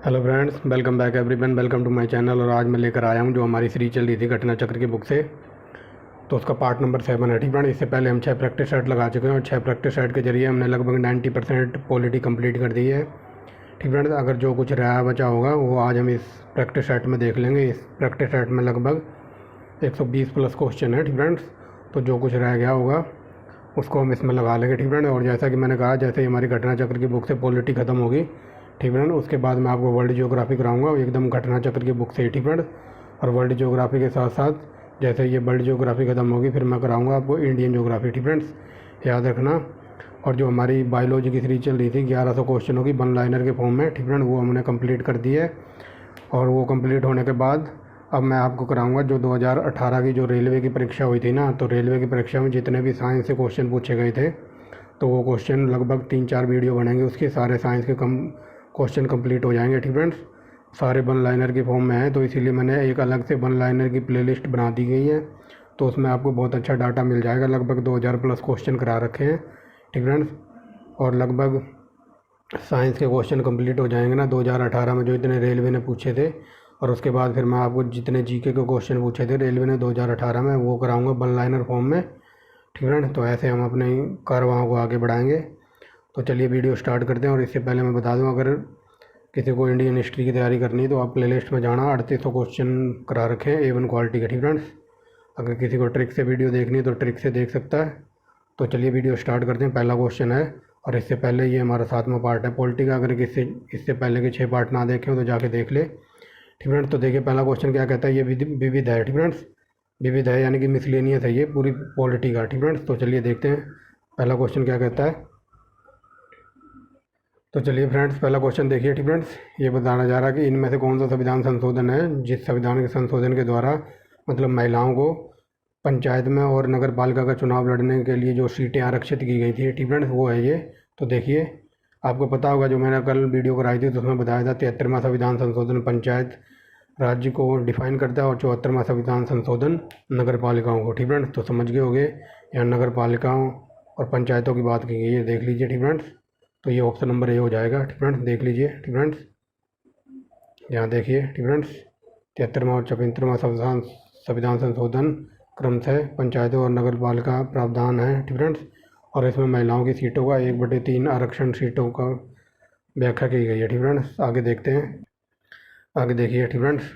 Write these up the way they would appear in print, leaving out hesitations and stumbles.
Hello friends, welcome back everyone, welcome to my channel. और आज मैं लेकर आया हूं जो हमारी सीरीज चल रही थी घटना चक्र की बुक से। तो उसका पार्ट नंबर 7 है। ठीक फ्रेंड, इससे पहले हम 6 प्रैक्टिस सेट लगा चुके हैं और 6 प्रैक्टिस सेट के जरिए हमने लगभग 90% पॉलिटी कंप्लीट कर दी है। ठीक फ्रेंड, अगर जो कुछ रहा बचा होगा वो आज हम इस प्रैक्टिस सेट में देख लेंगे। इस प्रैक्टिस सेट में लगभग 120 प्लस क्वेश्चन है। ठीक फ्रेंड्स, तो जो कुछ रह गया होगा उसको हम इसमें लगा लेंगे। ठीक फ्रेंड, और जैसा कि मैंने कहा, जैसे ही हमारी घटना चक्र की बुक से पॉलिटी खत्म होगी, ठीक फ्रेंड, उसके बाद मैं आपको वर्ल्ड जियोग्राफी कराऊंगा एकदम घटना चक्र की बुक से ही। ठीक फ्रेंड, और वर्ल्ड जियोग्राफी के साथ साथ जैसे ये वर्ल्ड जियोग्राफी खत्म होगी फिर मैं कराऊंगा आपको इंडियन जियोग्राफी। ठीक फ्रेंड्स, याद रखना। और जो हमारी बायोलॉजी की सीरीज चल रही थी 1100 क्वेश्चनों की वन लाइनर के फॉर्म में, ठीक फ्रेंड, वो हमने कंप्लीट कर दी है। और वो कंप्लीट होने के बाद अब मैं आपको कराऊंगा जो 2018 की जो रेलवे की परीक्षा हुई थी ना, तो रेलवे की परीक्षा में जितने भी साइंस से क्वेश्चन पूछे गए थे, तो वो क्वेश्चन लगभग 3-4 वीडियो बनेंगे उसके, सारे साइंस के क्वेश्चन कंप्लीट हो जाएंगे। ठीक फ्रेंड्स, सारे वन लाइनर के फॉर्म में है, तो इसीलिए मैंने एक अलग से वन लाइनर की प्लेलिस्ट बना दी गई है। तो उसमें आपको बहुत अच्छा डाटा मिल जाएगा। लगभग 2000 प्लस क्वेश्चन करा रखे हैं। ठीक फ्रेंड्स, और लगभग साइंस के क्वेश्चन कंप्लीट हो जाएंगे ना 2018 में जो इतने रेलवे ने पूछे थे। और उसके बाद फिर मैं आपको जितने जीके के क्वेश्चन पूछे थे रेलवे ने 2018 में वो कराऊंगा वन लाइनर फॉर्म में। ठीक है, तो ऐसे हम अपने कारवां को आगे बढ़ाएंगे। तो चलिए वीडियो स्टार्ट करते हैं। और इससे पहले मैं बता दूं, अगर किसी को इंडियन हिस्ट्री की तैयारी करनी है तो आप प्लेलिस्ट में जाना, 3800 क्वेश्चन करा रखे हैं A1 क्वालिटी के। ठीक फ्रेंड्स, अगर किसी को ट्रिक से वीडियो देखनी है तो ट्रिक से देख सकता है। तो चलिए वीडियो स्टार्ट करते हैं। पहला क्वेश्चन है, और इससे पहले ये हमारा 7वां पार्ट है पॉलिटी का। अगर किसी इससे पहले के 6 पार्ट ना देखे हो तो जाके देख ले। ठीक फ्रेंड्स, तो देखिए पहला क्वेश्चन क्या कहता है, ये विविध है। ठीक फ्रेंड्स, विविध है यानी कि मिसलेनियस है ये पूरी पॉलिटी का। ठीक फ्रेंड्स, तो चलिए देखते हैं पहला क्वेश्चन क्या कहता है। तो चलिए फ्रेंड्स, पहला क्वेश्चन देखिए। ठीक फ्रेंड्स, ये बताना जा रहा है कि इनमें से कौन सा संविधान संशोधन है जिस संविधान के संशोधन के द्वारा मतलब महिलाओं को पंचायत में और नगर पालिका का चुनाव लड़ने के लिए जो सीटें आरक्षित की गई थी। ठीक फ्रेंड्स, वो है ये। तो देखिए, आपको पता होगा जो मैंने कल वीडियो कराई थी तो उसमें बताया था 73वां संविधान संशोधन पंचायत राज्य को डिफाइन करता है और 74वां संविधान संशोधन नगर पालिकाओं को। ठीक फ्रेंड्स, तो समझ गए होंगे यहाँ नगर पालिकाओं और पंचायतों की बात की गई है, देख लीजिए। ठीक फ्रेंड्स, तो ये ऑप्शन नंबर ए हो जाएगा। ठीक फ्रेंड्स, देख लीजिए। ठीक फ्रेंड्स, यहाँ देखिए। ठीक फ्रेंड्स, 73वां और 74वां संविधान संशोधन क्रमशः पंचायतों और नगर पालिका प्रावधान है। ठीक फ्रेंड्स, और इसमें महिलाओं की सीटों का 1/3 आरक्षण सीटों का व्याख्या की गई है। ठीक फ्रेंड्स, आगे देखते हैं। आगे देखिए। ठीक फ्रेंड्स,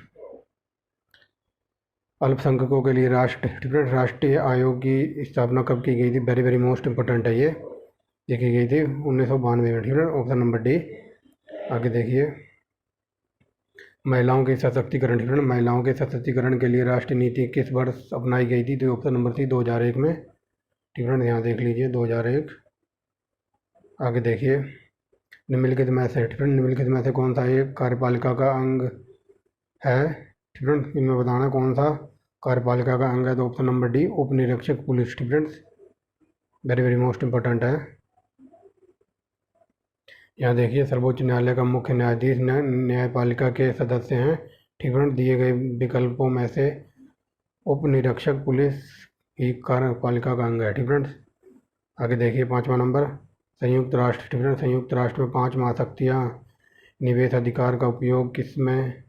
अल्पसंख्यकों के लिए ठीक फ्रेंड्स, राष्ट्रीय आयोग की स्थापना कब की गई थी? वेरी वेरी मोस्ट इंपॉर्टेंट है ये की गई थी 1992 में। ठीक है, ऑप्शन नंबर डी। आगे देखिए, महिलाओं के सशक्तिकरण। ठीक है, महिलाओं के सशक्तिकरण के लिए राष्ट्रीय नीति किस वर्ष अपनाई गई थी? तो ऑप्शन नंबर सी 2001 में। ठीक है, यहाँ देख लीजिए 2001। आगे देखिए, निम्नलिखित में से ठीक है, निम्नलिखित में से कौन सा एक कार्यपालिका का अंग है? ठीक है, इनमें बताना कौन सा कार्यपालिका का अंग है। तो ऑप्शन नंबर डी, उप निरीक्षक पुलिस। ठीक है, वेरी वेरी मोस्ट इंपॉर्टेंट है। यहाँ देखिए, सर्वोच्च न्यायालय का मुख्य न्यायाधीश न्यायपालिका के सदस्य हैं। ठीक है, दिए गए विकल्पों में से उप निरीक्षक पुलिस ही कार्यपालिका का अंग है। ठीक फ्रेंड्स, आगे देखिए 5वां नंबर, संयुक्त राष्ट्र। ठीक है, संयुक्त राष्ट्र में 5 महाशक्तियाँ निवेश अधिकार का उपयोग किस में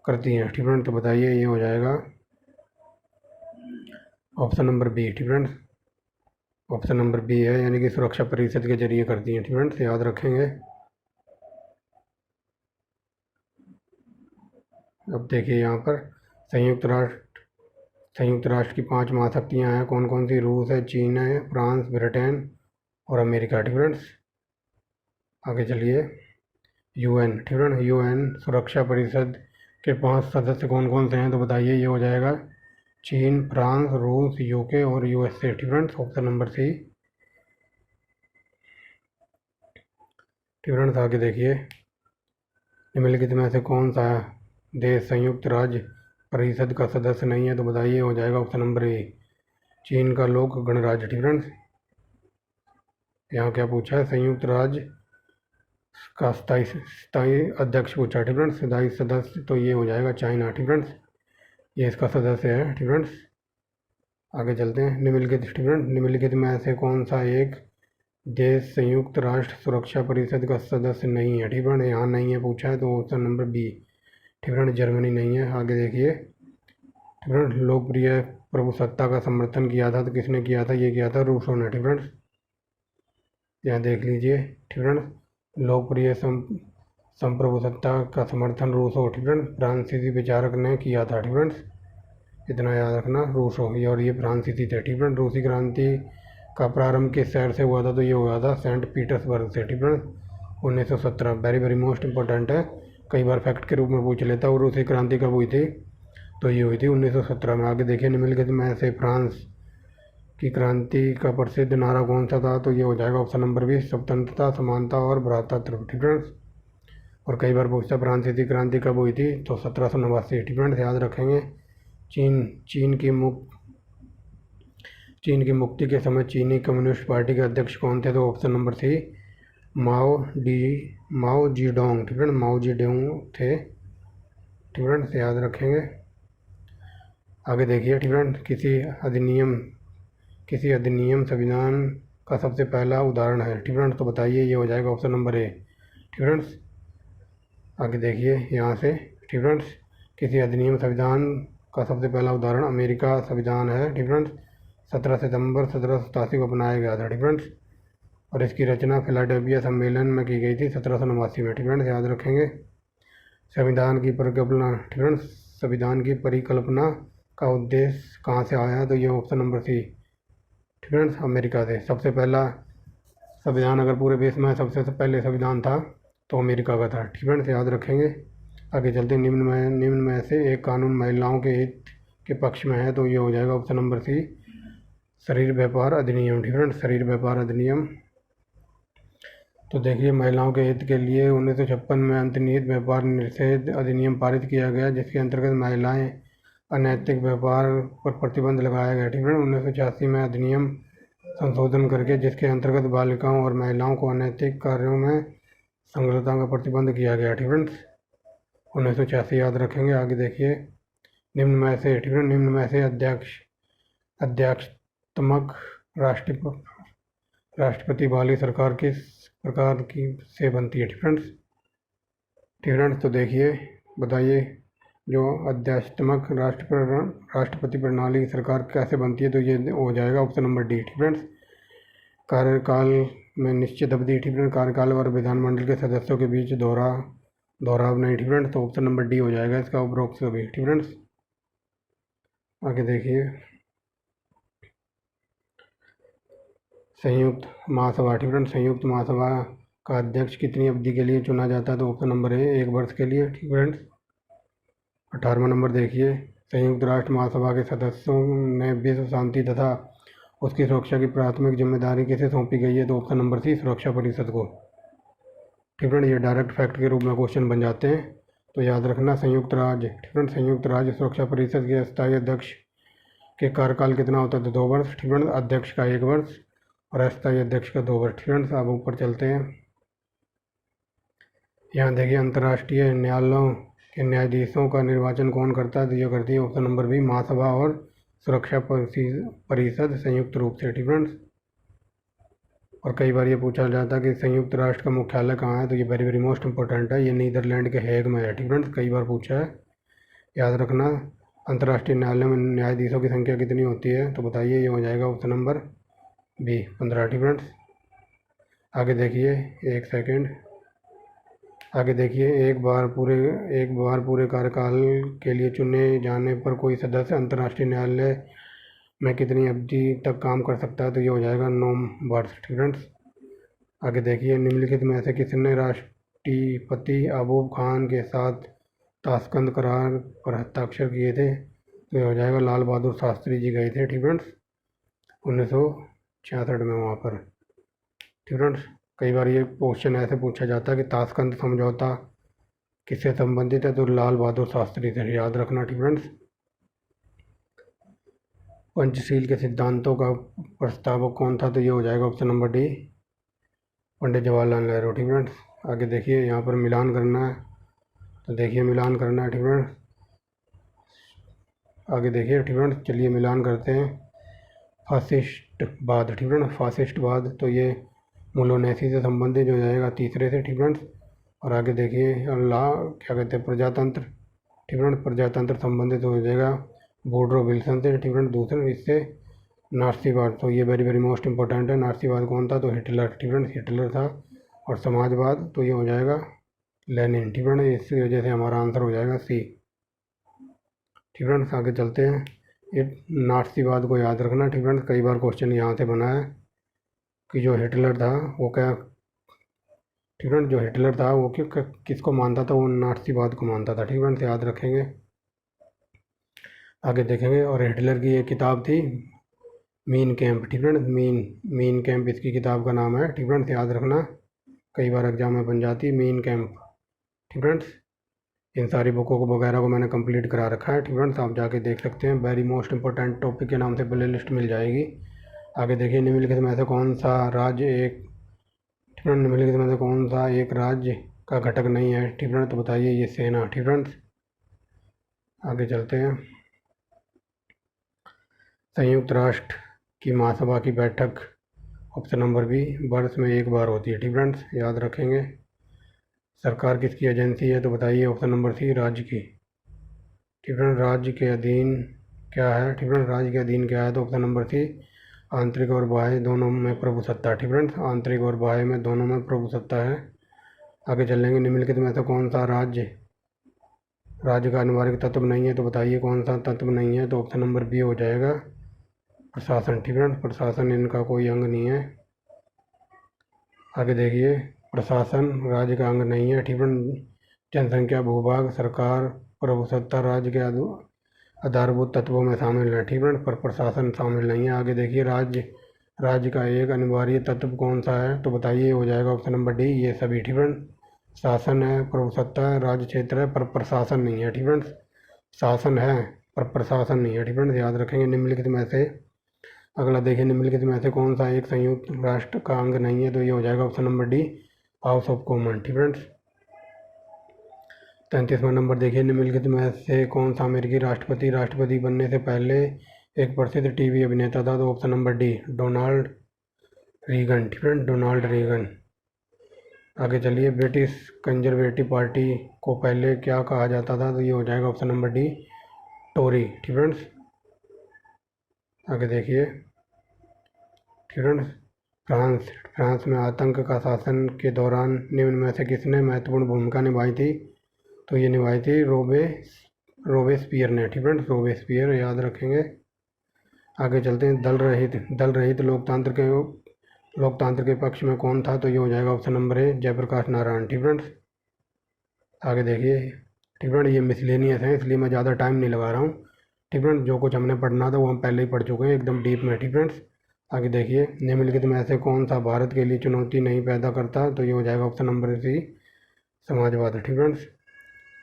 करती हैं? ठीक फ्रेंड्स, तो बताइए, ये हो जाएगा ऑप्शन नंबर बी। ठीक फ्रेंड्स, ऑप्शन नंबर बी है, यानी कि सुरक्षा परिषद के जरिए करती हैं। ठीक फ्रेंड्स, याद रखेंगे। अब देखिए यहाँ पर संयुक्त राष्ट्र की 5 महाशक्तियाँ हैं। कौन कौन सी? रूस है, चीन है, फ्रांस, ब्रिटेन और अमेरिका। ठीक फ्रेंड्स, आगे चलिए। यूएन। ठीक फ्रेंड्स, यूएन सुरक्षा परिषद के 5 सदस्य कौन कौन से हैं? तो बताइए, ये हो जाएगा चीन, फ्रांस, रूस, यूके और यूएसए। ठीक फ्रेंड्स, ऑप्शन नंबर सी। ठीक फ्रेंड्स, आगे देखिए, निम्नलिखित में से कौन सा देश संयुक्त राज्य परिषद का सदस्य नहीं है? तो बताइए, हो जाएगा ऑप्शन नंबर ए, चीन का लोक गणराज्य। ठीक फ्रेंड्स, यहाँ क्या पूछा है? संयुक्त राज्य का स्थायी अध्यक्ष पूछा। ठीक फ्रेंड्स, स्थायी सदस्य, तो ये हो जाएगा चाइना। ठीक फ्रेंड्स, ये इसका सदस्य है। ठीक फ्रेंड्स, आगे चलते हैं। निम्नलिखित। ठीक फ्रेंड्स, निम्नलिखित में से कौन सा एक देश संयुक्त राष्ट्र सुरक्षा परिषद का सदस्य नहीं है। ठीक है, यहाँ नहीं है पूछा है तो ऑप्शन नंबर बी। ठीक है, जर्मनी नहीं है। आगे देखिए, ठीक है, लोकप्रिय प्रभुसत्ता का समर्थन किया था तो किसने किया था? ये किया था रूसों ने। ठीक है, यहाँ देख लीजिए। ठीक है, लोकप्रिय संप्रभुसत्ता का समर्थन रूसो, ठीक है, फ्रांसीसी विचारक ने किया था। ठीक है, इतना याद रखना, रूसो ये, और ये फ्रांसीसी थे। ठीक है, रूसी क्रांति का प्रारंभ किस शहर से हुआ था? तो ये हुआ था सेंट पीटर्सबर्ग से। ठीक है, 1917। वेरी वेरी मोस्ट इंपॉर्टेंट है, कई बार फैक्ट के रूप में पूछ लेता है। और रूसी क्रांति कब हुई थी? तो ये हुई थी 1917 में। आगे देखिए, निम्नलिखित में से फ्रांस की क्रांति का प्रसिद्ध नारा कौन सा था? तो ये हो जाएगा ऑप्शन नंबर बी, स्वतंत्रता, समानता और भ्रातृत्व। ठीक है, और कई बार पूछता फ्रांसीसी क्रांति कब हुई थी? तो 1789। ठीक है, याद रखेंगे। चीन चीन की मुक्ति के समय चीनी कम्युनिस्ट पार्टी के अध्यक्ष कौन थे? तो ऑप्शन नंबर सी, माओ जी डोंग। ठीक है, माओ जी डोंग थे। ठीक है, याद रखेंगे। आगे देखिए, ठीक है, किसी अधिनियम संविधान का सबसे पहला उदाहरण है। ठीक है, तो बताइए, ये हो जाएगा ऑप्शन नंबर ए। ठीक है, आगे देखिए यहाँ से। ठीक है, किसी अधिनियम संविधान का सबसे पहला उदाहरण अमेरिका संविधान है। ठीक है, 17 सितंबर 1787 को बनाया गया था। ठीक है, और इसकी रचना फिलाडेल्फिया सम्मेलन में की गई थी 1789 में। ठीक है, याद रखेंगे। संविधान की परिकल्पना, ठीक है, संविधान की परिकल्पना का उद्देश्य कहाँ से आया? तो ये ऑप्शन नंबर सी, ठीक है, अमेरिका से। सबसे पहला संविधान अगर पूरे देश में सबसे पहले संविधान था तो अमेरिका का था। ठीक है, याद रखेंगे। आगे चलते, निम्न में से एक कानून महिलाओं के हित के पक्ष में है। तो ये हो जाएगा ऑप्शन नंबर सी, शरीर व्यापार अधिनियम। ठीक है, शरीर व्यापार अधिनियम। तो देखिए, महिलाओं के हित के लिए 1956 में अंतर्निहित व्यापार निषेध अधिनियम पारित किया गया, जिसके अंतर्गत महिलाएं अनैतिक व्यापार पर प्रतिबंध लगाया गया। ठीक है, 1986 में अधिनियम संशोधन करके जिसके अंतर्गत बालिकाओं और महिलाओं को अनैतिक कार्यों में संलग्नता का प्रतिबंध किया गया। ठीक है, 1986 याद रखेंगे। आगे देखिए, निम्न में से, ठीक है, निम्न में से अध्यक्षात्मक राष्ट्रपति वाली सरकार किस प्रकार की से बनती है? ठीक है, तो देखिए, बताइए, जो अध्यक्षात्मक राष्ट्रपति प्रणाली की सरकार कैसे बनती है? तो ये हो जाएगा ऑप्शन नंबर डी। ठीक है, कार्यकाल में निश्चित अवधि। ठीक है, कार्यकाल और विधानमंडल के सदस्यों के बीच दोहराव नहीं। ठीक है, तो ऑप्शन नंबर डी हो जाएगा इसका उपरोक्त सभी। ठीक है, आगे देखिए, संयुक्त महासभा। ठीक है, संयुक्त महासभा का अध्यक्ष कितनी अवधि के लिए चुना जाता है? तो ऑप्शन नंबर ए, 1 वर्ष के लिए। ठीक है, 18वां नंबर देखिए, संयुक्त राष्ट्र महासभा के सदस्यों ने विश्व शांति तथा उसकी सुरक्षा की प्राथमिक जिम्मेदारी किसे सौंपी गई है? तो ऑप्शन नंबर सी, सुरक्षा परिषद को। ठीक है, ये डायरेक्ट फैक्ट के रूप में क्वेश्चन बन जाते हैं, तो याद रखना। संयुक्त राज्य, ठीक है, संयुक्त राज्य सुरक्षा परिषद के अस्थायी अध्यक्ष के कार्यकाल कितना होता है? तो 2 वर्ष। ठीक है, अध्यक्ष का 1 वर्ष और अस्थायी अध्यक्ष का 2 वर्ष। ठीक है, अब ऊपर चलते हैं। यहाँ देखिए, अंतर्राष्ट्रीय न्यायालयों के न्यायाधीशों का निर्वाचन कौन करता है? तो ये करती है ऑप्शन नंबर बी, महासभा और सुरक्षा परिषद संयुक्त रूप से। ठीक है, और कई बार ये पूछा जाता है कि संयुक्त राष्ट्र का मुख्यालय कहाँ है? तो ये वेरी वेरी मोस्ट इंपॉर्टेंट है, ये नीदरलैंड के हेग में है। ठीक है, कई बार पूछा है, याद रखना। अंतर्राष्ट्रीय न्यायालय में न्यायाधीशों की संख्या कितनी होती है? तो बताइए, ये हो जाएगा ऑप्शन नंबर बी, 15। ठीक है, आगे देखिए, 1 सेकेंड। आगे देखिए, एक बार पूरे कार्यकाल के लिए चुने जाने पर कोई सदस्य अंतर्राष्ट्रीय न्यायालय में कितनी अवधि तक काम कर सकता है? तो ये हो जाएगा 9 वर्ष। ठीक है, आगे देखिए, निम्नलिखित में से किसने राष्ट्रपति अयूब खान के साथ ताशकंद करार पर हस्ताक्षर किए थे? तो ये हो जाएगा लाल बहादुर शास्त्री जी गए थे। ठीक है, 1966 में वहाँ पर। ठीक है, कई बार ये क्वेश्चन ऐसे पूछा जाता है कि ताशकंद समझौता किससे संबंधित है? तो लाल बहादुर शास्त्री से, याद रखना। ठीक है, पंचशील के सिद्धांतों का प्रस्तावक कौन था? तो ये हो जाएगा option number D, Pandit Jawaharlal Nehru. ठीक है, आगे देखिए, यहाँ पर मिलान करना है, तो देखिए मिलान करना है। ठीक है, आगे देखिए। ठीक है, चलिए मिलान करते हैं। फासिस्टवाद। ठीक है ना, फासिस्टवाद, तो ये मोलोनेसी से संबंधित हो जाएगा तीसरे से, ठीक फ्रेंड्स। और आगे देखिए ला क्या कहते हैं प्रजातंत्र, ठीक फ्रेंड्स, प्रजातंत्र संबंधित हो जाएगा वुडरो विल्सन से, ठीक फ्रेंड्स, दूसरे इससे नास्तिवाद, तो ये वेरी वेरी मोस्ट इंपॉर्टेंट है। नास्तिवाद कौन था, तो हिटलर, ठीक फ्रेंड्स, हिटलर था। और समाजवाद तो ये हो जाएगा लेनिन, ठीक फ्रेंड्स, इसी वजह से हमारा आंसर हो जाएगा सी, ठीक फ्रेंड्स। आगे चलते हैं। ये नास्तिवाद को याद रखना, ठीक फ्रेंड्स, कई बार क्वेश्चन यहाँ से बना है कि जो हिटलर था वो क्या, ठीक फ्रेंड्स, जो हिटलर था वो किसको मानता था, वो नास्तिवाद को मानता था, ठीक फ्रेंड्स, याद रखेंगे। आगे देखेंगे। और हिटलर की एक किताब थी मीन कैंप, ठीक फ्रेंड्स, मीन कैंप इसकी किताब का नाम है, ठीक फ्रेंड्स, याद रखना, कई बार एग्जाम में बन जाती है मीन कैंप, ठीक फ्रेंड्स। इन सारी बुकों को वगैरह को मैंने कंप्लीट करा रखा है, ठीक फ्रेंड्स, आप जाके देख सकते हैं। वेरी मोस्ट इंपॉर्टेंट टॉपिक के नाम से प्ले लिस्ट मिल जाएगी। आगे देखिए निम्नलिखित में से कौन सा राज्य एक, ठीक फ्रेंड्स, निम्नलिखित में से कौन सा एक राज्य का घटक नहीं है, ठीक फ्रेंड्स, तो बताइए। ये सेना, ठीक फ्रेंड्स। आगे चलते हैं। संयुक्त राष्ट्र की महासभा की बैठक ऑप्शन नंबर बी वर्ष में एक बार होती है, ठीक फ्रेंड्स, याद रखेंगे। सरकार किसकी एजेंसी है, तो बताइए ऑप्शन नंबर सी राज्य की, ठीक फ्रेंड्स, राज्य के अधीन क्या है, ठीक फ्रेंड्स, राज्य के अधीन क्या है, तो ऑप्शन नंबर सी आंतरिक और बाह्य दोनों में प्रभु सत्ता, ठीक फ्रेंड्स, आंतरिक और बाह्य में दोनों में प्रभु सत्ता है। आगे चलेंगे। निम्नलिखित में से कौन सा राज्य का अनिवार्य तत्व नहीं है, तो बताइए कौन सा तत्व नहीं है, तो ऑप्शन नंबर बी हो जाएगा प्रशासन, ठीक फ्रेंड्स, प्रशासन इनका कोई अंग नहीं है। आगे देखिए प्रशासन राज्य का अंग नहीं है, ठीक फ्रेंड्स, जनसंख्या, भूभाग, सरकार, प्रभुसत्ता राज्य के आधारभूत तत्वों में शामिल है, ठीक फ्रेंड्स, पर प्रशासन शामिल नहीं है। आगे देखिए राज्य का एक अनिवार्य तत्व कौन सा है, तो बताइए, हो जाएगा ऑप्शन नंबर डी ये सभी, ठीक फ्रेंड्स। शासन है, प्रभुसत्ता है, राज्य क्षेत्र है, पर प्रशासन नहीं है, ठीक फ्रेंड्स, शासन है पर प्रशासन नहीं है, ठीक फ्रेंड्स, याद रखेंगे। निम्नलिखित में से अगला देखिए, निम्नलिखित में से कौन सा एक संयुक्त राष्ट्र का अंग नहीं है, तो ये हो जाएगा option number D house of common, ठीक फ्रेंड्स। 33वां नंबर देखिए, निम्नलिखित में से कौन सा अमेरिकी राष्ट्रपति बनने से पहले एक प्रसिद्ध टीवी अभिनेता था, तो option number D Donald Reagan, ठीक फ्रेंड, डोनाल्ड रीगन। आगे चलिए। ब्रिटिश कंजर्वेटिव पार्टी को पहले क्या कहा जाता था, तो ये हो जाएगा ऑप्शन नंबर डी टोरी, ठीक फ्रेंड्स। आगे देखिए, ठीक फ्रेंड्स, फ्रांस में आतंक का शासन के दौरान निम्न में से किसने महत्वपूर्ण भूमिका निभाई थी, तो ये निभाई थी रोबेस्पियर ने, ठीक फ्रेंड्स, रोबेस्पियर, याद रखेंगे। आगे चलते हैं। दल रहित लोकतंत्र के पक्ष में कौन था, तो ये हो जाएगा option number A Jayaprakash Narayan, ठीक फ्रेंड्स। आगे देखिए, ठीक फ्रेंड्स, ये मिसलेनियस है इसलिए मैं ज़्यादा टाइम नहीं लगा रहा हूँ, ठीक फ्रेंड्स, जो कुछ हमने पढ़ना था वो हम पहले ही पढ़ चुके हैं एकदम डीप में, ठीक फ्रेंड्स। आगे देखिए, निम्नलिखित में से कौन सा भारत के लिए चुनौती नहीं पैदा करता, तो ये हो जाएगा ऑप्शन नंबर सी समाजवाद, ठीक फ्रेंड्स।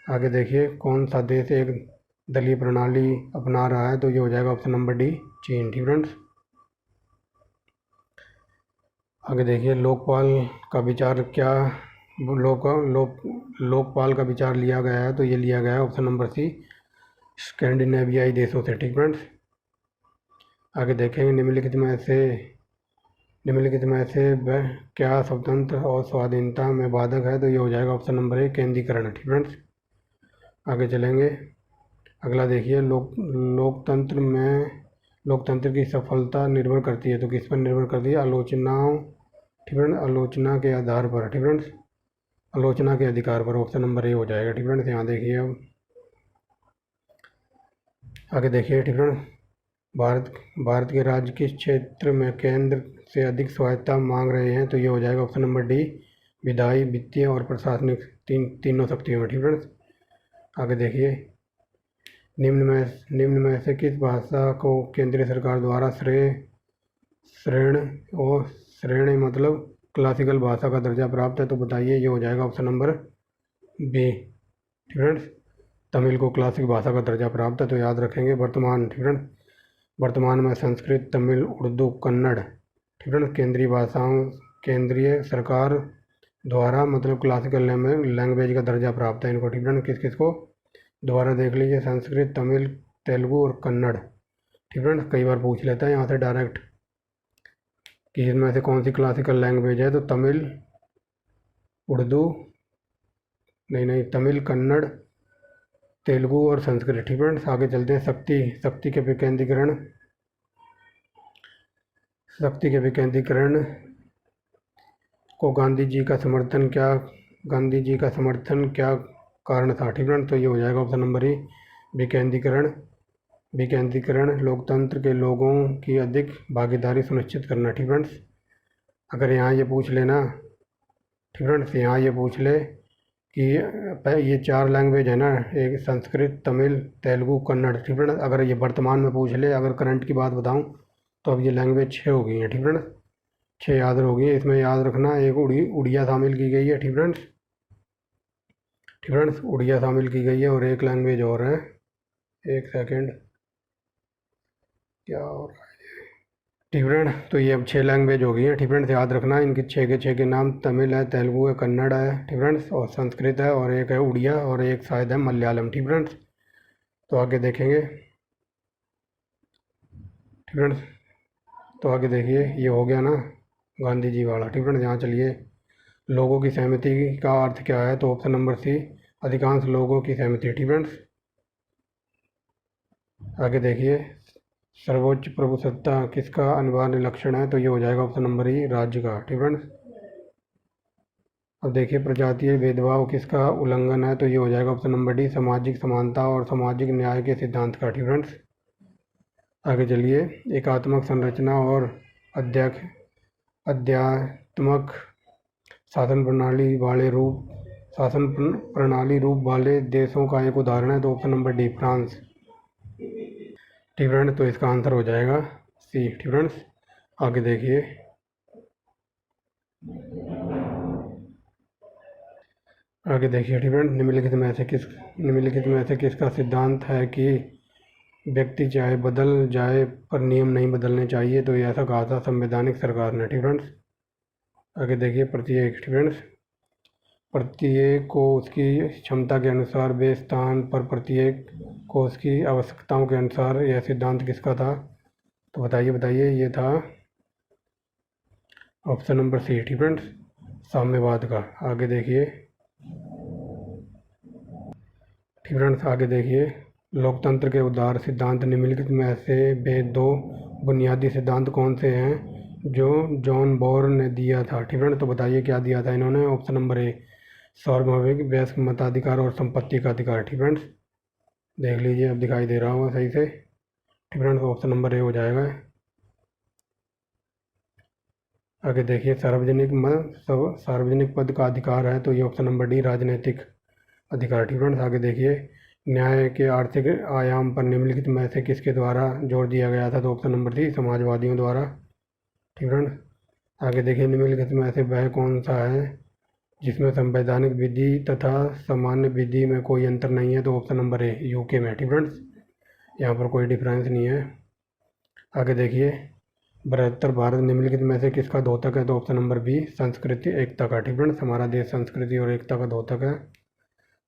आगे देखिए, कौन सा देश एक दलीय प्रणाली अपना रहा है, तो ये हो जाएगा ऑप्शन नंबर डी चीन, ठीक फ्रेंड्स। आगे देखिए, लोकपाल का विचार लिया गया है, तो ये लिया गया है ऑप्शन नंबर सी स्कैंडिनेवियाई देशों से, ठीक फ्रेंड्स। आगे देखेंगे, निम्नलिखित में से वह क्या स्वतंत्र और स्वाधीनता में बाधक है, तो ये हो जाएगा ऑप्शन नंबर ए केंद्रीकरण, ठीक फ्रेंड्स। आगे चलेंगे। अगला देखिए, लोकतंत्र की सफलता निर्भर करती है, तो किस पर निर्भर करती है, आलोचनाओं, ठीक फ्रेंड्स, आलोचना के आधार पर, ठीक फ्रेंड्स, आलोचना के अधिकार पर, ऑप्शन नंबर ए हो जाएगा, ठीक फ्रेंड्स। यहाँ देखिए अब आगे देखिए, ठीक फ्रेंड्स, भारत के राज्य किस क्षेत्र में केंद्र से अधिक स्वायत्तता मांग रहे हैं, तो ये हो जाएगा ऑप्शन नंबर डी विधायी, वित्तीय और प्रशासनिक तीनों शक्तियों में, ठीक फ्रेंड्स। आगे देखिए, निम्न में से किस भाषा को केंद्रीय सरकार द्वारा श्रेणी मतलब क्लासिकल भाषा का दर्जा प्राप्त है, तो बताइए, ये हो जाएगा ऑप्शन नंबर बी, ठीक फ्रेंड्स, तमिल को क्लासिक भाषा का दर्जा प्राप्त है, तो याद रखेंगे। ठीक फ्रेंड्स, वर्तमान में संस्कृत, तमिल, उर्दू, कन्नड़, ठीक फ्रेंड्स, केंद्रीय सरकार द्वारा मतलब क्लासिकल लैंग्वेज का दर्जा प्राप्त है इनको, ठीक फ्रेंड्स। किस को दोबारा देख लीजिए, संस्कृत, तमिल, तेलुगु और कन्नड़, ठीक फ्रेंड्स, कई बार पूछ लेता है यहाँ से डायरेक्ट कि इसमें से कौन सी क्लासिकल लैंग्वेज है, तो तमिल, उर्दू, नहीं तमिल, कन्नड़, तेलुगु और संस्कृत। ठीक फ्रेंड्स, आगे चलते हैं। शक्ति के विकेंद्रीकरण को गांधी जी का समर्थन क्या कारण था। ठीक फ्रेंड्स, तो ये हो जाएगा ऑप्शन नंबर ए, विकेंद्रीकरण लोकतंत्र के लोगों की अधिक भागीदारी सुनिश्चित करना। ठीक फ्रेंड्स, अगर यहाँ ये पूछ लेना, ठीक फ्रेंड्स, यहाँ ये पूछ ले कि ये 4 लैंग्वेज है ना, एक संस्कृत, तमिल, तेलुगु, कन्नड़। ठीक फ्रेंड्स, अगर ये वर्तमान में पूछ ले, अगर करंट की बात बताऊँ तो अब ये लैंग्वेज 6 हो गई हैं। ठीक फ्रेंड्स, 6 याद होगी। इसमें याद रखना, एक उड़िया शामिल की गई है। ठीक फ्रेंड्स, उड़िया शामिल की गई है और एक लैंग्वेज और है, एक सेकेंड, क्या हो रहा है। ठीक फ्रेंड, तो ये अब 6 लैंग्वेज हो गई है। ठीक फ्रेंड्स, याद रखना इनके 6 के नाम तमिल है, तेलुगु है, कन्नड़ है, ठीक फ्रेंड्स, और संस्कृत है, और एक है उड़िया, और एक शायद है मलयालम। ठीक फ्रेंड्स, तो आगे देखेंगे। ठीक फ्रेंड्स, तो आगे देखिए, ये हो गया ना गांधी जी वाला। ठीक फ्रेंड्स, यहाँ चलिए, लोगों की सहमति का अर्थ क्या है, तो ऑप्शन नंबर सी, अधिकांश लोगों की सहमति। ठीक फ्रेंड्स, आगे देखिए, सर्वोच्च प्रभुसत्ता किसका अनिवार्य लक्षण है, तो ये हो जाएगा ऑप्शन नंबर ई, राज्य का। ठीक फ्रेंड्स, अब देखिए, प्रजातीय भेदभाव किसका उल्लंघन है, तो ये हो जाएगा ऑप्शन नंबर डी, सामाजिक समानता और सामाजिक न्याय के सिद्धांत का। ठीक फ्रेंड्स, आगे चलिए, एकात्मक संरचना और अध्यात्मक शासन प्रणाली रूप वाले देशों का एक उदाहरण है, तो ऑप्शन नंबर डी, फ्रांस। ठीक फ्रेंड्स, तो इसका आंसर हो जाएगा सी। ठीक फ्रेंड्स, आगे देखिए, ठीक फ्रेंड्स, निम्नलिखित में से किसका सिद्धांत है कि व्यक्ति चाहे बदल जाए पर नियम नहीं बदलने चाहिए, तो ये ऐसा कहा था संवैधानिक सरकार ने। ठीक फ्रेंड्स, आगे देखिए, प्रत्येक को उसकी क्षमता के अनुसार वे स्थान पर प्रत्येक को उसकी आवश्यकताओं के अनुसार, यह सिद्धांत किसका था, तो बताइए, ये था ऑप्शन नंबर सी। ठीक फ्रेंड्स, साम्यवाद का। आगे देखिए, ठीक फ्रेंड्स, आगे देखिए, लोकतंत्र के उदार सिद्धांत निम्नलिखित में से वे 2 बुनियादी सिद्धांत कौन से हैं जो जॉन बोर ने दिया था। ठीक फ्रेंड्स, तो बताइए क्या दिया था इन्होंने। ऑप्शन नंबर ए, सार्वभौमिक वयस्क मताधिकार और संपत्ति का अधिकार। ठीक फ्रेंड्स, देख लीजिए, अब दिखाई दे रहा होगा सही से। ठीक फ्रेंड्स, ऑप्शन नंबर ए हो जाएगा। आगे देखिए, सार्वजनिक पद का अधिकार है, तो ये ऑप्शन नंबर डी, राजनीतिक अधिकार। ठीक फ्रेंड्स, आगे देखिए, न्याय के आर्थिक आयाम पर निम्नलिखित में से किसके द्वारा जोर दिया गया था, तो ऑप्शन नंबर सी, समाजवादियों द्वारा। ठीक फ्रेंड्स, आगे देखिए, निम्नलिखित में से वह कौन सा है जिसमें संवैधानिक विधि तथा सामान्य विधि में कोई अंतर नहीं है, तो ऑप्शन नंबर ए, यूके में। ठीक फ्रेंड्स, यहाँ पर कोई डिफरेंस नहीं है। आगे देखिए, बृहत्तर भारत निम्नलिखित में से किसका द्योतक है, तो ऑप्शन नंबर बी, संस्कृति एकता का। ठीक फ्रेंड्स, हमारा देश संस्कृति और एकता का द्योतक है।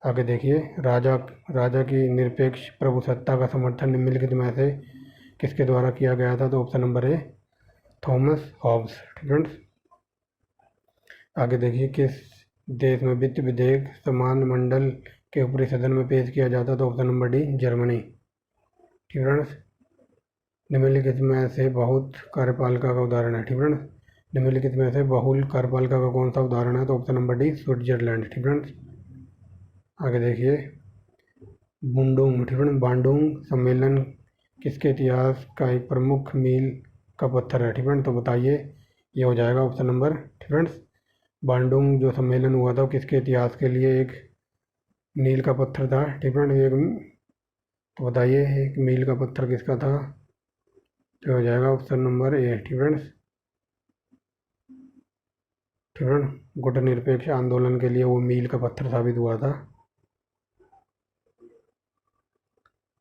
आगे देखिए, राजा की निरपेक्ष प्रभुसत्ता का समर्थन निम्नलिखित में से किसके द्वारा किया गया था, तो ऑप्शन नंबर ए, थॉमस हॉब्स। ठीक फ्रेंड्स, आगे देखिए, किस देश में वित्त विधेयक समान मंडल के ऊपरी सदन में पेश किया जाता, तो ऑप्शन नंबर डी, जर्मनी। ठीक फ्रेंड्स, निम्नलिखित में से बहुत कार्यपालिका का उदाहरण है। ठीक फ्रेंड्स, निम्नलिखित में से बहुल कार्यपालिका का कौन सा उदाहरण है, तो ऑप्शन नंबर डी, स्विट्जरलैंड। ठीक फ्रेंड्स, आगे देखिए, बांडुंग सम्मेलन किसके इतिहास का एक प्रमुख मील का पत्थर है। ठीक फ्रेंड्स, तो बताइए, ये हो जाएगा ऑप्शन नंबर। ठीक फ्रेंड्स, बांडुंग जो सम्मेलन हुआ था किसके इतिहास के लिए एक मील का पत्थर था। ठीक फ्रेंड्स, तो बताइए, एक मील का पत्थर किसका था, तो हो जाएगा ऑप्शन नंबर ए। ठीक फ्रेंड्स, गुटनिरपेक्ष आंदोलन के लिए वो मील का पत्थर साबित हुआ था।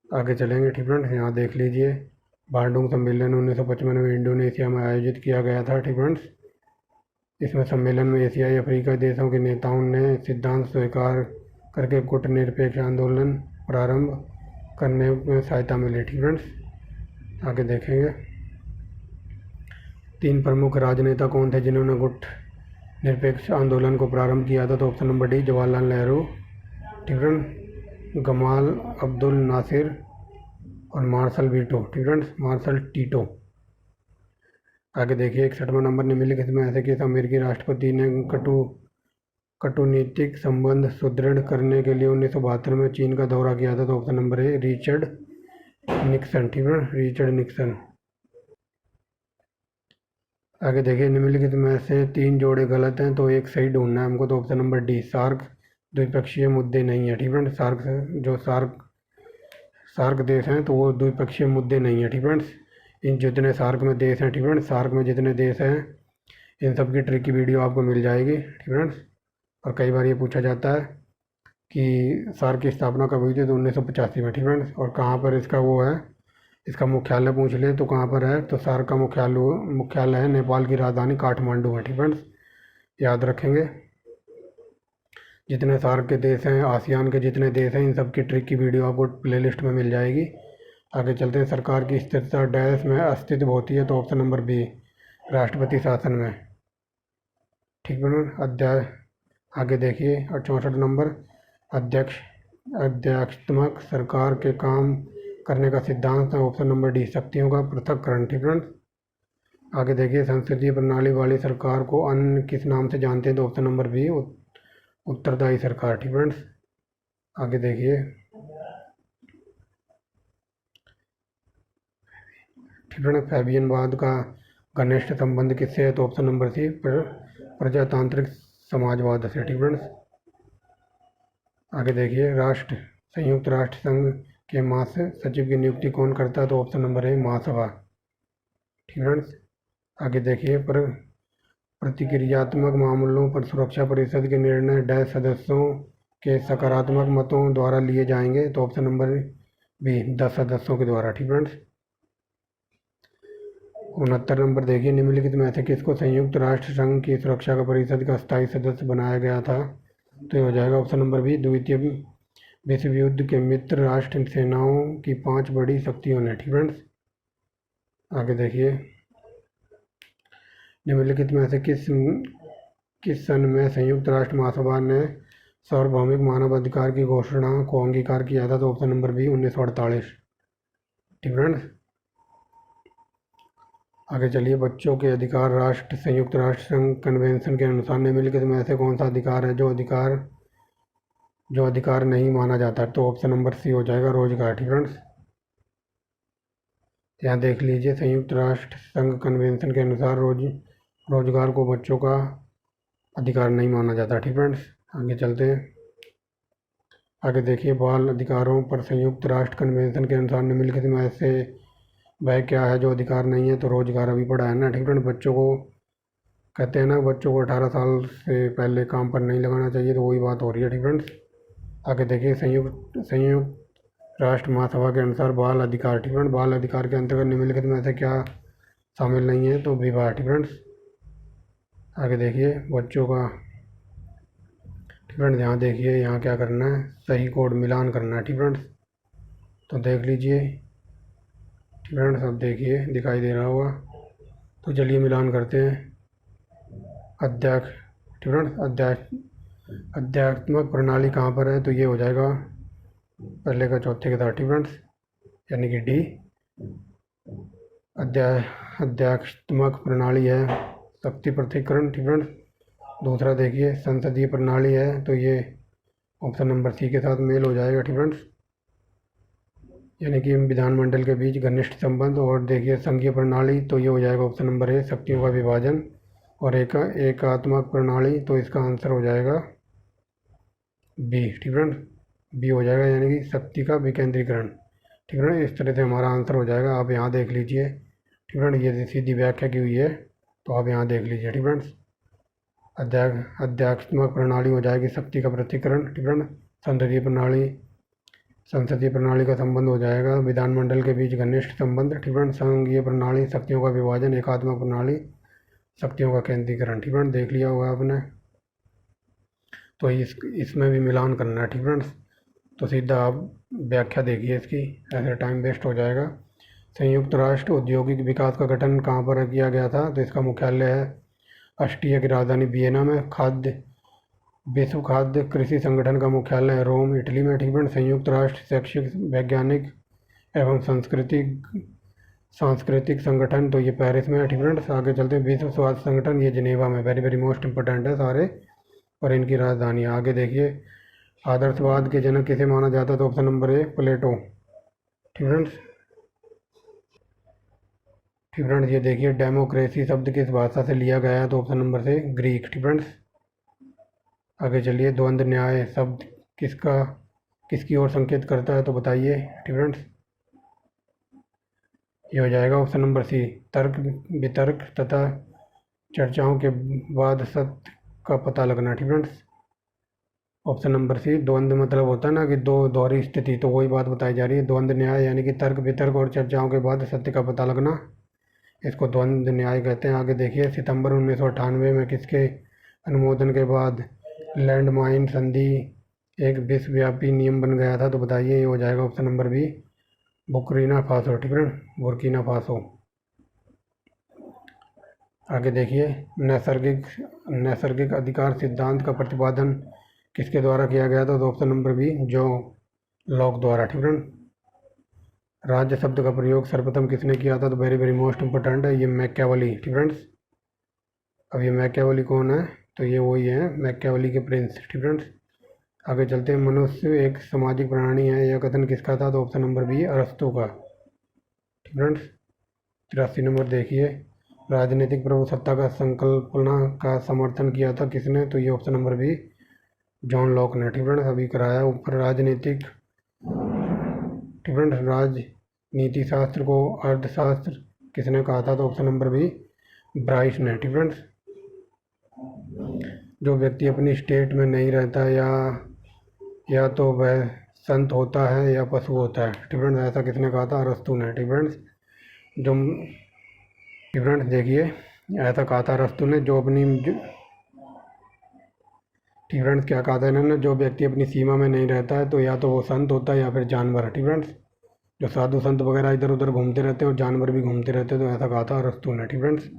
आगे चलेंगे। ठीक फ्रेंड्स, यहाँ देख लीजिए, बांडुंग सम्मेलन 1955 में इंडोनेशिया में आयोजित किया गया था। ठीक फ्रेंड्स, इसमें सम्मेलन में एशियाई अफ्रीकी देशों के नेताओं ने सिद्धांत स्वीकार करके गुटनिरपेक्ष आंदोलन प्रारंभ करने में सहायता मिली। ठीक फ्रेंड्स, आगे देखेंगे, तीन प्रमुख राजनेता कौन थे जिन्होंने गुट निरपेक्ष आंदोलन को प्रारंभ किया था? तो option number D Jawaharlal Nehru, ठीक फ्रेंड, गमाल अब्दुल नासिर और मार्शल वीटो, ठीक फ्रेंड्स, मार्शल टीटो। आगे देखिए 61वां नंबर, निम्नलिखित में ऐसे किस अमेरिकी राष्ट्रपति ने कूटनीतिक संबंध सुदृढ़ करने के लिए 1972 में चीन का दौरा किया था? तो ऑप्शन नंबर ए रिचर्ड निक्सन, ठीक है, रिचर्ड निक्सन। आगे देखिए निम्नलिखित में से तीन जोड़े गलत हैं तो एक सही ढूंढना है हमको। तो ऑप्शन नंबर डी सार्क द्विपक्षीय मुद्दे नहीं है, ठीक है। सार्क देश हैं तो वो द्विपक्षीय मुद्दे नहीं है, ठीक है। इन जितने सार्क में देश हैं, ठीक है, सार्क में जितने देश हैं इन सब की ट्रिक की वीडियो आपको मिल जाएगी, ठीक है। और कई बार ये पूछा जाता है कि सार्क की स्थापना कब हुई थी? तो 1985 में, ठीक है। और कहाँ पर इसका वो है, इसका मुख्यालय पूछ ले तो कहाँ पर है? तो सार्क का मुख्यालय है नेपाल की राजधानी काठमांडू में, ठीक है। याद रखेंगे जितने सार्क के देश हैं, आसियान के जितने देश हैं, इन सब की ट्रिक की वीडियो आपको प्लेलिस्ट में मिल जाएगी। आगे चलते हैं। सरकार की स्थिरता डैश में अस्तित्व होती है? तो ऑप्शन नंबर बी राष्ट्रपति शासन में, ठीक है। अध्याय आगे देखिए 64 नंबर, अध्यक्षात्मक सरकार के काम करने का सिद्धांत है? ऑप्शन नंबर डी शक्तियों का पृथक्करण, ठीक है। आगे देखिए संसदीय प्रणाली वाली सरकार को अन्य किस नाम से जानते हैं? तो ऑप्शन नंबर बी उत्तरदायी सरकार, ठीक है। आगे देखिए, ठीक है, फैबियनवाद का घनिष्ठ संबंध किससे है? तो ऑप्शन नंबर सी प्रजातांत्रिक समाजवाद से, ठीक है। आगे देखिए संयुक्त राष्ट्र संघ के महासचिव की नियुक्ति कौन करता है? तो ऑप्शन नंबर ए महासभा, ठीक है। आगे देखिए प्रतिक्रियात्मक मामलों पर सुरक्षा परिषद के निर्णय डैश सदस्यों के सकारात्मक मतों द्वारा लिए जाएंगे? तो ऑप्शन नंबर बी 10 सदस्यों के द्वारा, ठीक है। 69 नंबर देखिए निम्नलिखित में से किसको संयुक्त राष्ट्र संघ की सुरक्षा का परिषद का स्थायी सदस्य बनाया गया था? तो ये हो जाएगा ऑप्शन नंबर बी द्वितीय विश्व युद्ध के मित्र राष्ट्र सेनाओं की 5 बड़ी शक्तियों ने, ठीक है। आगे देखिए निम्नलिखित में से किस सन में संयुक्त राष्ट्र महासभा ने सार्वभौमिक मानव अधिकार की घोषणा को अंगीकार किया था? तो ऑप्शन नंबर बी 1948, ठीक है। आगे चलिए बच्चों के अधिकार राष्ट्र संयुक्त राष्ट्र संघ कन्वेंशन के अनुसार निम्नलिखित में ऐसे कौन सा अधिकार है जो अधिकार नहीं माना जाता? तो ऑप्शन नंबर सी हो जाएगा रोजगार, ठीक है। यहाँ देख लीजिए संयुक्त राष्ट्र संघ कन्वेंशन के अनुसार रोजगार को बच्चों का अधिकार नहीं माना जाता, ठीक है। आगे चलते हैं। आगे देखिए बाल अधिकारों पर संयुक्त राष्ट्र कन्वेंशन के अनुसार निम्नलिखित में ऐसे वह क्या है जो अधिकार नहीं है? तो रोजगार अभी पढ़ा है ना, ठीक है। बच्चों को कहते हैं ना बच्चों को 18 साल से पहले काम पर नहीं लगाना चाहिए, तो वही बात हो रही है, ठीक है। आगे देखिए संयुक्त राष्ट्र महासभा के अनुसार बाल अधिकार, ठीक है। बाल अधिकार के अंतर्गत निम्नलिखित में से क्या शामिल नहीं है? तो विवाह, ठीक है। आगे देखिए बच्चों का, ठीक है। यहाँ देखिए यहाँ क्या करना है, सही कोड मिलान करना है, ठीक है। तो देख लीजिए, ठीक है। सब देखिए दिखाई दे रहा होगा, तो चलिए मिलान करते हैं। अध्यक्ष, ठीक है। अध्यात्मक प्रणाली कहाँ पर है? तो ये हो जाएगा पहले का चौथे के साथ, ठीक है, यानी कि डी। अध्यात्मक प्रणाली है शक्ति पृथक्करण, ठीक है। दूसरा देखिए संसदीय प्रणाली है, तो ये ऑप्शन नंबर सी के साथ मेल हो जाएगा, ठीक है, यानी कि विधानमंडल के बीच घनिष्ठ संबंध। और देखिए संघीय प्रणाली, तो ये हो जाएगा ऑप्शन नंबर ए शक्तियों का विभाजन। और एकात्मक प्रणाली, तो इसका आंसर हो जाएगा बी, ठीक है, बी हो जाएगा, यानी कि शक्ति का विकेंद्रीकरण, ठीक है। इस तरह से हमारा आंसर हो जाएगा। आप यहाँ देख लीजिए, ठीक है, ये सीधी व्याख्या की हुई है, तो आप यहाँ देख लीजिए, ठीक है। अध्यात्मक प्रणाली हो जाएगी शक्ति का पृथक्करण, ठीक है। संसदीय प्रणाली का संबंध हो जाएगा विधानमंडल के बीच घनिष्ठ संबंध, ठीक है। संघीय प्रणाली शक्तियों का विभाजन, एकात्मक प्रणाली शक्तियों का केंद्रीकरण, ठीक है। देख लिया होगा आपने, तो इसमें भी मिलान करना है, ठीक है। तो सीधा आप व्याख्या देखिए इसकी, ऐसे टाइम वेस्ट हो जाएगा। संयुक्त राष्ट्र औद्योगिक विकास का गठन कहाँ पर किया गया था? तो इसका मुख्यालय है ऑस्ट्रिया की राजधानी वियना में। विश्व खाद्य कृषि संगठन का मुख्यालय है रोम, इटली में। ठीक है। संयुक्त राष्ट्र शैक्षिक, वैज्ञानिक एवं सांस्कृतिक संगठन, तो ये पेरिस में है। ठीक है। आगे चलते हैं। विश्व स्वास्थ्य संगठन, ये जिनेवा में। वेरी वेरी मोस्ट इंपॉर्टेंट है सारे, और इनकी राजधानी। आगे देखिए, आदर्शवाद के जनक किसे माना जाता है? तो ऑप्शन नंबर ए, प्लेटो। ठीक है। फ्रेंड्स, ये देखिए, डेमोक्रेसी शब्द किस भाषा से लिया गया है? तो ऑप्शन नंबर से ग्रीक। ठीक फ्रेंड्स, आगे चलिए। द्वंद्व न्याय शब्द किसकी ओर संकेत करता है? तो बताइए। ठीक फ्रेंड्स, ये हो जाएगा ऑप्शन नंबर सी, तर्क वितर्क तथा चर्चाओं के बाद सत्य का पता लगना। ठीक फ्रेंड्स, ऑप्शन नंबर सी। द्वंद्व मतलब होता है ना कि दो दोहरी स्थिति, तो वही बात बताई जा रही है। द्वंद्व न्याय यानी कि तर्क वितर्क और चर्चाओं के बाद सत्य का पता लगना, इसको द्वंद्व न्याय कहते हैं। आगे देखिए, सितंबर 1998 में किसके अनुमोदन के बाद लैंडमाइन संधि एक विश्वव्यापी नियम बन गया था? तो बताइए। ये हो जाएगा option number B, Burkina Faso. ठीक है, बुर्किना फासो। आगे देखिए, नैसर्गिक अधिकार सिद्धांत का प्रतिपादन किसके द्वारा किया गया था? तो option number B, John Locke द्वारा। ठीक है। राज्य शब्द का प्रयोग सर्वप्रथम किसने किया था? तो वेरी वेरी मोस्ट इंपोर्टेंट है, ये मैकियावेली। ठीक फ्रेंड्स, अब ये मैकियावेली कौन है? तो ये वही है, मैकियावेली के प्रिंस। ठीक फ्रेंड्स, आगे चलते हैं। मनुष्य एक सामाजिक प्राणी है, यह कथन किसका था? तो ऑप्शन नंबर बी, अरस्तु का। ठीक फ्रेंड्स, 83 नंबर देखिए, राजनीतिक प्रभुसत्ता का संकल्पना का समर्थन किया था किसने? तो ये option number B, John Locke ने। ठीक फ्रेंड्स, अभी कराया ऊपर राजनीतिक। ठीक फ्रेंड्स, राजनीति शास्त्र को अर्थशास्त्र किसने कहा था? तो ऑप्शन नंबर बी, ब्राइस ने। ठीक फ्रेंड्स, जो व्यक्ति अपनी स्टेट में नहीं रहता या तो वह संत होता है या पशु होता है। ठीक फ्रेंड्स, ऐसा किसने कहा था? अरस्तु ने। ठीक फ्रेंड्स, ठीक फ्रेंड्स देखिए, ऐसा कहा था अरस्तु ने, ठीक फ्रेंड्स, क्या कहा था इन्होंने? जो व्यक्ति अपनी सीमा में नहीं रहता है तो या तो वो संत होता है या फिर जानवर। ठीक फ्रेंड्स, जो साधु संत वगैरह इधर उधर घूमते रहते हैं और जानवर भी घूमते रहते हैं, तो ऐसा कहा था अरस्तु ने। ठीक friends,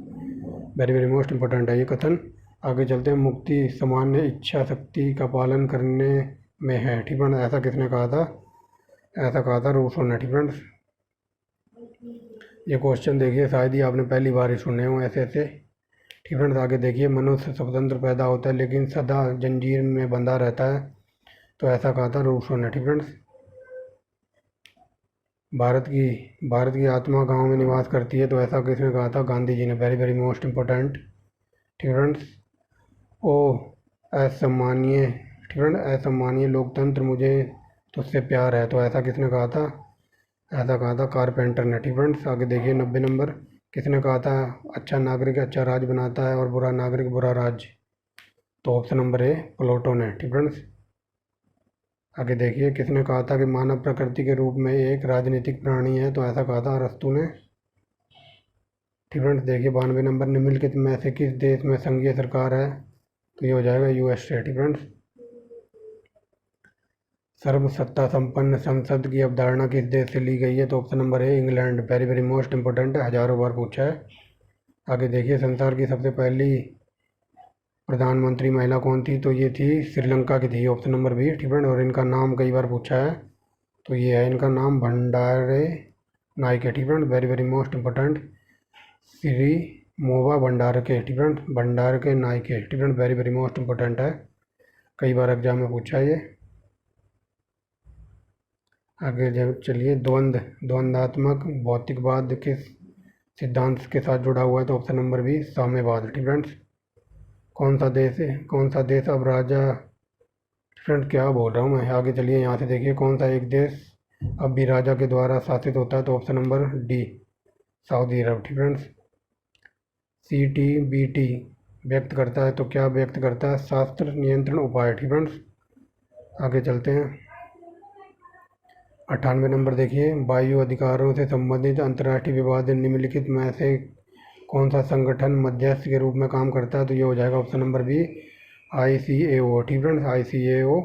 very very most important है ये कथन। आगे चलते हैं। मुक्ति सामान्य इच्छा शक्ति का पालन करने में है। ठीक फ्रेंड्स, ऐसा किसने कहा था? ऐसा कहा था रूसो ने। ठीक फ्रेंड्स, ये क्वेश्चन देखिए, शायद ही आपने पहली बार ही सुने हो ऐसे ऐसे। ठीक फ्रेंड्स, आगे देखिए, मनुष्य स्वतंत्र पैदा होता है लेकिन सदा जंजीर में बंधा रहता है, तो ऐसा कहा था रूसो ने। ठीक फ्रेंड्स, भारत की आत्मा गांव में निवास करती है, तो ऐसा किसने कहा था? गांधी जी ने। Very very most important. ठीक फ्रेंड्स, ओ असम्मानीय, ठीक फ्रेंड, असम्मानीय लोकतंत्र, मुझे तुझसे प्यार है, तो ऐसा किसने कहा था? ऐसा कहा था कारपेंटर ने। ठीक फ्रेंड्स, आगे देखिए 90 नंबर, किसने कहा था अच्छा नागरिक अच्छा राज बनाता है और बुरा नागरिक बुरा राज्य? तो ऑप्शन नंबर ए, प्लेटो ने। ठीक फ्रेंड्स, आगे देखिए, किसने कहा था कि मानव प्रकृति के रूप में एक राजनीतिक प्राणी है? तो ऐसा कहा था अरस्तु ने। ठीक फ्रेंड्स देखिए, 92 नंबर, निम्नलिखित में से किस देश में संघीय सरकार है? तो ये हो जाएगा यूएसए। ठीक फ्रेंड्स, सर्वसत्ता संपन्न संसद की अवधारणा किस देश से ली गई है? तो ऑप्शन नंबर ए, England. Very very most important है, हजारों बार पूछा है। आगे देखिए, संसार की सबसे पहली प्रधानमंत्री महिला कौन थी? तो ये थी श्रीलंका की थी, ऑप्शन नंबर बी। ठीक है, और इनका नाम कई बार पूछा है, तो ये है इनका नाम भंडारे नायके। ठीक है, very very most important, Shri Mova Bhandarke. ठीक है, भंडारके नायके। ठीक है, वेरी वेरी मोस्ट इंपॉर्टेंट है, कई बार एग्जाम में पूछा है ये। आगे जब चलिए, द्वंद्वात्मक भौतिकवाद किस सिद्धांत के साथ जुड़ा हुआ है? तो ऑप्शन नंबर बी, साम्यवाद। ठीक फ्रेंड्स, कौन सा देश अब राजा, फ्रेंड क्या बोल रहा हूँ मैं, आगे चलिए यहाँ से देखिए, कौन सा एक देश अब भी राजा के द्वारा शासित होता है? तो ऑप्शन नंबर डी, सऊदी अरब। ठीक फ्रेंड्स, CTBT व्यक्त करता है, तो क्या व्यक्त करता है? शास्त्र नियंत्रण उपाय। ठीक फ्रेंड्स, आगे चलते हैं। 98 नंबर देखिए, वायु अधिकारों से संबंधित अंतर्राष्ट्रीय विवाद निम्नलिखित में से कौन सा संगठन मध्यस्थ के रूप में काम करता है? तो ये हो जाएगा ऑप्शन नंबर बी, ICAO। ठीक फ्रेंड्स, ICAO।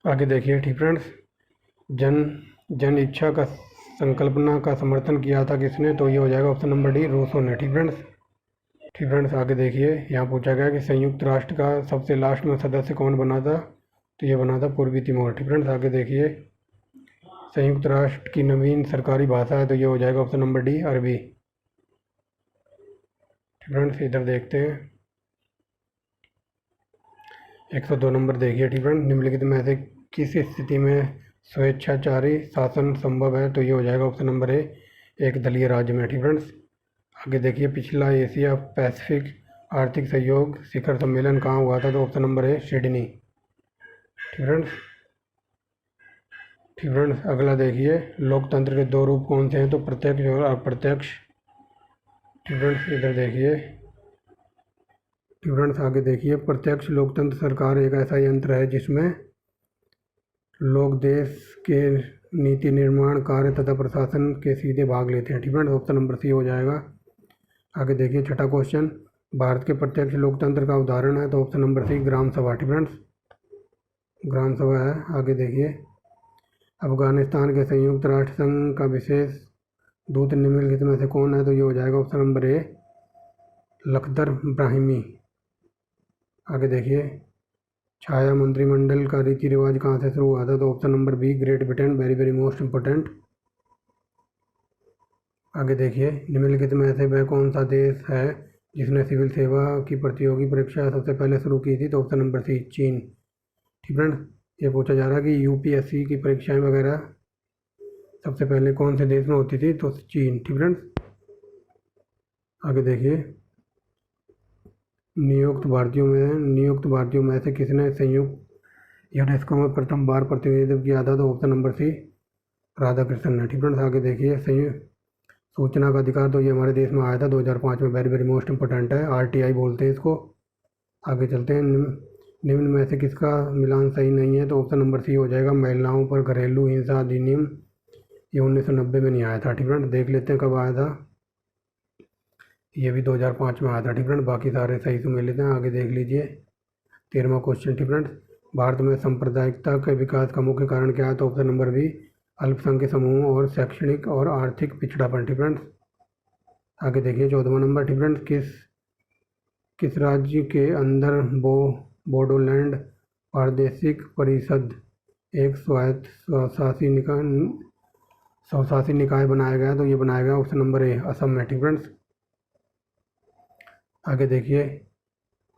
आगे देखिए ठीक फ्रेंड्स, जन जन इच्छा का संकल्पना का समर्थन किया था किसने? तो ये हो जाएगा ऑप्शन नंबर डी, रूसो ने। ठीक फ्रेंड्स, ठीक फ्रेंड्स आगे देखिए, यहाँ पूछा गया कि संयुक्त राष्ट्र का सबसे लास्ट में सदस्य कौन बना था? तो ये बना था पूर्वी तिमोर। ठीक फ्रेंड्स आगे देखिए, संयुक्त राष्ट्र की नवीन सरकारी भाषा है, तो ये हो जाएगा ऑप्शन नंबर डी, अरबी। ठीक फ्रेंड्स इधर देखते हैं 102 नंबर देखिए। ठीक फ्रेंड्स, निम्नलिखित में से किस स्थिति में स्वेच्छाचारी शासन संभव है? तो ये हो जाएगा ऑप्शन नंबर ए, एक दलीय राज्य में। ठीक फ्रेंड्स आगे देखिए, पिछला एशिया पैसिफिक आर्थिक सहयोग शिखर सम्मेलन कहाँ हुआ था? तो ऑप्शन नंबर ए, सिडनी। ठीक फ्रेंड्स, ठीक फ्रेंड्स अगला देखिए, लोकतंत्र के दो रूप कौन से हैं? तो प्रत्यक्ष और अप्रत्यक्ष। ठीक फ्रेंड्स इधर देखिए, ठीक फ्रेंड्स आगे देखिए, प्रत्यक्ष लोकतंत्र सरकार एक ऐसा यंत्र है जिसमें लोग देश के नीति निर्माण कार्य तथा प्रशासन के सीधे भाग लेते हैं। ठीक फ्रेंड्स ऑप्शन नंबर सी हो जाएगा। आगे देखिए छठा क्वेश्चन, भारत के प्रत्यक्ष लोकतंत्र का उदाहरण है? तो ऑप्शन नंबर सी, ग्राम सभा। ठीक फ्रेंड्स ग्राम सभा है। आगे देखिए, अफगानिस्तान के संयुक्त राष्ट्र संघ का विशेष दूत निम्नलिखित में से कौन है? तो ये हो जाएगा ऑप्शन नंबर ए, लखदर ब्राहिमी। आगे देखिए, छाया मंत्रिमंडल का रीति रिवाज कहाँ से शुरू हुआ था? तो option number B, Great Britain, very very most important. आगे देखिए, निम्नलिखित में से वह कौन सा देश है जिसने सिविल सेवा की प्रतियोगी परीक्षा सबसे पहले शुरू की थी? तो ऑप्शन नंबर सी, चीन। ठीक फ्रेंड्स, ये पूछा जा रहा है कि यूपीएससी की परीक्षाएं वगैरह सबसे पहले कौन से देश में होती थी? तो चीन। ठीक फ्रेंड्स आगे देखिए, नियुक्त भारतीयों में से किसने संयुक्त यूनेस्को में प्रथम बार प्रतिनिधित्व किया था? तो ऑप्शन नंबर सी, राधाकृष्णन ने। ठीक फ्रेंड्स आगे देखिए, संयुक्त सूचना का अधिकार तो ये हमारे देश में आया था 2005 में, वेरी वेरी मोस्ट इंपॉर्टेंट है, आरटीआई बोलते हैं इसको। आगे चलते हैं, निम्न में से किसका मिलान सही नहीं है? तो ऑप्शन नंबर सी हो जाएगा, महिलाओं पर घरेलू हिंसा अधिनियम, ये 1990 में नहीं आया था। ठीक फ्रेंड्स देख लेते हैं कब आया था, ये भी 2005 में आया था। ठीक फ्रेंड्स बाकी सारे सही से मिल लेते हैं। आगे देख लीजिए 13वां क्वेश्चन। ठीक फ्रेंड्स, भारत में सांप्रदायिकता के विकास का मुख्य कारण क्या है? तो ऑप्शन नंबर बी, अल्पसंख्यक समूहों और शैक्षणिक और आर्थिक पिछड़ापन। ठीक फ्रेंड्स आगे देखिए 14वां नंबर। ठीक फ्रेंड्स, किस राज्य के अंदर बोडोलैंड प्रादेशिक परिषद एक स्वायत्त स्वशासी निकाय बनाया गया? तो ये बनाया गया ऑप्शन नंबर ए, असम में। ठीक फ्रेंड्स आगे देखिए,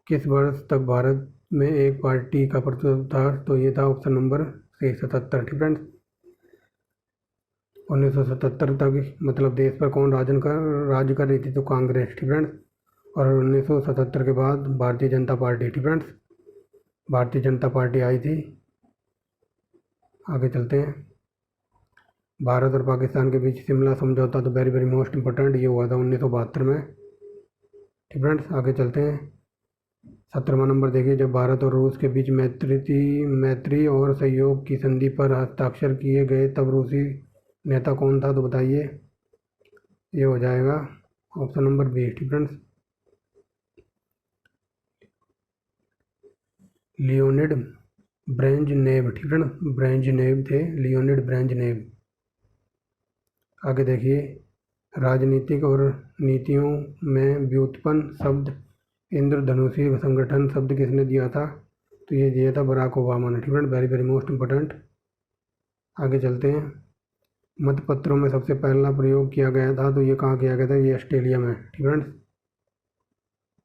किस वर्ष तक भारत में एक पार्टी का प्रतिनिधित्व था? तो ये था ऑप्शन नंबर सी, 77। ठीक फ्रेंड्स 1977 तक मतलब देश पर कौन राज्य कर रही थी? तो कांग्रेस। ठीक फ्रेंड्स और 1977 के बाद भारतीय जनता पार्टी। ठीक फ्रेंड्स भारतीय जनता पार्टी आई थी। आगे चलते हैं, भारत और पाकिस्तान के बीच शिमला समझौता, तो वेरी वेरी मोस्ट इंपॉर्टेंट, ये हुआ था 1972 में। ठीक फ्रेंड्स आगे चलते हैं, 17वां नंबर देखिए, जब भारत और रूस के बीच मैत्री और सहयोग की संधि पर हस्ताक्षर किए गए तब रूसी नेता कौन था? तो बताइए, ये हो जाएगा ऑप्शन नंबर बी। ठीक फ्रेंड्स लियोनिड ब्रेजनेव। ठीक फ्रेंड्स ब्रेजनेव थे, लियोनिड ब्रेजनेव। आगे देखिए, राजनीतिक और नीतियों में व्युत्पन्न शब्द इंद्रधनुषी संगठन शब्द किसने दिया था? तो ये दिया था बराक ओबामा ने। ठीक friends very very most important. आगे चलते हैं, मतपत्रों में सबसे पहला प्रयोग किया गया था, तो ये कहाँ किया गया था? ये ऑस्ट्रेलिया में। ठीक फ्रेंड्स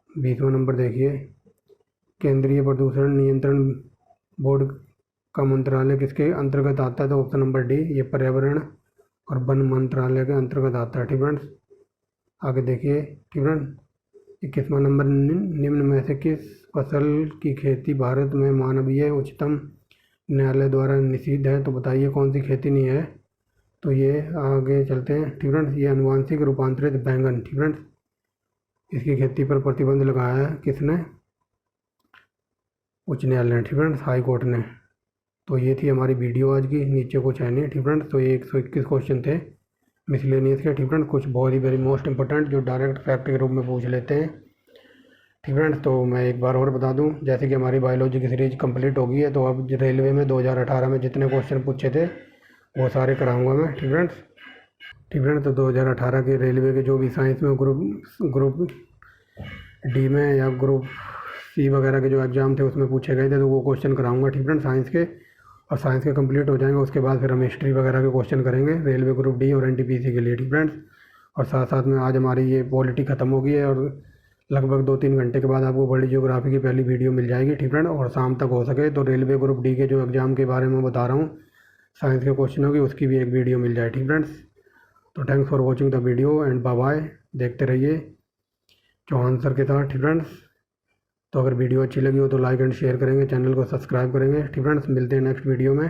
20वां नंबर देखिए, केंद्रीय प्रदूषण नियंत्रण बोर्ड का मंत्रालय किसके अंतर्गत आता है? तो ऑप्शन नंबर डी, ये पर्यावरण और वन मंत्रालय के अंतर्गत आता है। ठीक फ्रेंड्स आगे देखिए, ठीक फ्रेंड्स 21वां नंबर, निम्न में से किस फसल की खेती भारत में मानवीय उच्चतम न्यायालय द्वारा निषिद्ध है? तो बताइए कौन सी खेती नहीं है? तो ये आगे चलते हैं। ठीक फ्रेंड्स, ये आनुवांशिक रूपांतरित बैंगन। ठीक फ्रेंड्स इसकी खेती पर प्रतिबंध लगाया है किसने? उच्च न्यायालय ने। ठीक फ्रेंड्स हाई कोर्ट ने। तो ये थी हमारी वीडियो आज की, नीचे कुछ है नहीं। ठीक फ्रेंड्स तो ये 121 क्वेश्चन थे मिसलेनियस के। ठीक फ्रेंड्स कुछ बहुत ही वेरी मोस्ट इंपॉर्टेंट जो डायरेक्ट फैक्ट के रूप में पूछ लेते हैं। ठीक फ्रेंड्स, तो मैं एक बार और बता दूं, जैसे कि हमारी बायोलॉजी की सीरीज कंप्लीट हो गई है, तो अब रेलवे में 2018 में जितने क्वेश्चन पूछे थे वो सारे कराऊंगा मैं। ठीक फ्रेंड्स, तो 2018 के रेलवे के जो भी साइंस में ग्रुप डी में या ग्रुप सी वगैरह के जो एग्ज़ाम थे उसमें पूछे गए थे, तो वो क्वेश्चन कराऊंगा। ठीक फ्रेंड्स, साइंस के, और साइंस के कंप्लीट हो जाएंगे उसके बाद फिर हम हिस्ट्री वगैरह के क्वेश्चन करेंगे रेलवे ग्रुप डी और एनटीपीसी के लिए। ठीक फ्रेंड्स, और साथ साथ में आज हमारी ये पॉलिटी ख़त्म हो गई है और लगभग 2-3 घंटे के बाद आपको वर्ल्ड जियोग्राफी की पहली वीडियो मिल जाएगी। ठीक फ्रेंड, और शाम तक हो सके तो रेलवे ग्रुप डी के जो एग्ज़ाम के बारे में बता रहा हूँ साइंस के क्वेश्चनों की, उसकी भी एक वीडियो मिल जाए। ठीक फ्रेंड्स, तो thanks for watching the video and bye bye. देखते रहिए चौहान सर के साथ। ठीक फ्रेंड्स, तो अगर वीडियो अच्छी लगी हो तो लाइक एंड शेयर करेंगे, चैनल को सब्सक्राइब करेंगे। ठीक फ्रेंड्स, मिलते हैं नेक्स्ट वीडियो में।